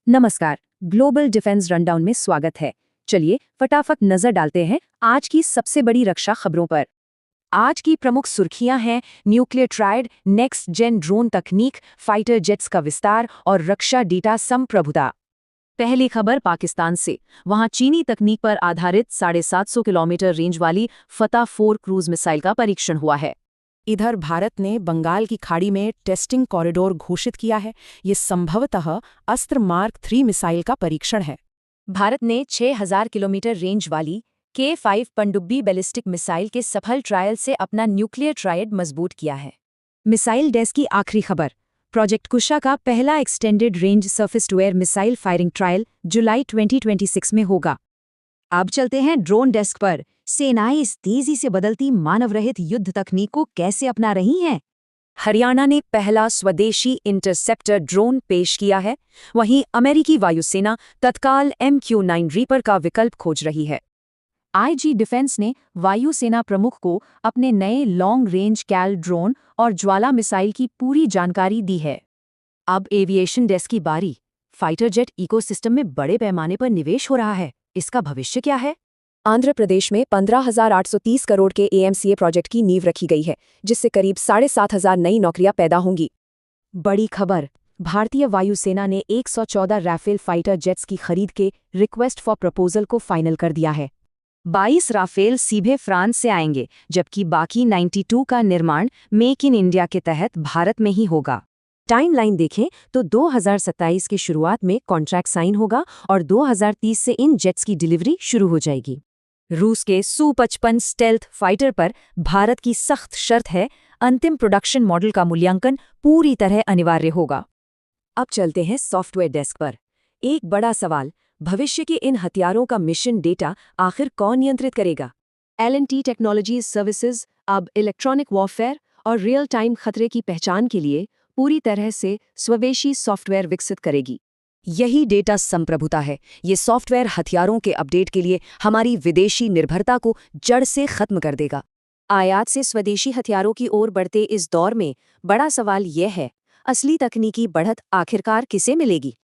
नमस्कार। Global defence rundown में स्वागत है। चलिए फटाफट नजर डालते हैं आज की सबसे बड़ी रक्षा खबरों पर। आज की प्रमुख सुर्खियां हैं nuclear triad, next gen drone तकनीक, फाइटर जेट्स का विस्तार और रक्षा डेटा संप्रभुता। पहली खबर पाकिस्तान से। वहां चीनी तकनीक पर आधारित 750 किलोमीटर रेंज वाली फतह 4 क्रूज मिसाइल का परीक्षण हुआ है। इधर भारत ने बंगाल की खाड़ी में टेस्टिंग कॉरिडोर घोषित किया है। ये संभवतः अस्त्र मार्क 3 मिसाइल का परीक्षण है। भारत ने 6000 किलोमीटर रेंज वाली K5 पनडुब्बी बैलिस्टिक मिसाइल के सफल ट्रायल से अपना न्यूक्लियर ट्रायड मजबूत किया है। मिसाइल डेस्क की आखिरी खबर। प्रोजेक्ट कुशा का पहला extended range surface to air missile firing trial जुलाई 2026 में होगा। अब चलते हैं ड्रोन डेस्क पर। सेनाएं इस तेजी से बदलती मानव रहित युद्ध तकनीक को कैसे अपना रही हैं? हरियाणा ने पहला स्वदेशी इंटरसेप्टर ड्रोन पेश किया है, वहीं अमेरिकी वायुसेना तत्काल MQ-9 रीपर का विकल्प खोज रही है। IG डिफेंस ने वायुसेना प्रमुख को अपने नए लॉन्ग रेंज कैल ड्रोन और ज्वाला मिसाइल की पूरी जानकारी दी है। अब एविएशन डेस्क की बारी। फाइटर जेट इकोसिस्टम में बड़े पैमाने पर निवेश हो रहा है, इसका भविष्य क्या है? आंध्र प्रदेश में 15,830 करोड़ के AMCA प्रोजेक्ट की नींव रखी गई है, जिससे करीब 7,500 नई नौकरियां पैदा होंगी। बड़ी खबर। भारतीय वायुसेना ने 114 राफेल फाइटर जेट्स की खरीद के रिक्वेस्ट फॉर प्रपोजल को फाइनल कर दिया है। 22 राफेल सीधे फ्रांस से आएंगे, जबकि बाकी 92 का निर्माण मेक इन इंडिया के तहत भारत में ही होगा। टाइमलाइन देखें तो 2027 की शुरुआत में कॉन्ट्रैक्ट साइन होगा और 2030 से इन जेट्स की डिलीवरी शुरू हो जाएगी। रूस के Su-55 स्टेल्थ फाइटर पर भारत की सख्त शर्त है, अंतिम प्रोडक्शन मॉडल का मूल्यांकन पूरी तरह अनिवार्य होगा। अब चलते हैं सॉफ्टवेयर डेस्क पर। एक बड़ा सवाल, भविष्य के इन हथियारों का मिशन डेटा आखिर कौन नियंत्रित करेगा? L&T टेक्नोलॉजीज सर्विसेज अब इलेक्ट्रॉनिक वॉरफेयर और रियल टाइम खतरे की पहचान के लिए पूरी तरह से स्वदेशी सॉफ्टवेयर विकसित करेगी। यही डेटा संप्रभुता है। ये सॉफ्टवेयर हथियारों के अपडेट के लिए हमारी विदेशी निर्भरता को जड़ से खत्म कर देगा। आयात से स्वदेशी हथियारों की ओर बढ़ते इस दौर में बड़ा सवाल यह है, असली तकनीकी बढ़त आखिरकार किसे मिलेगी?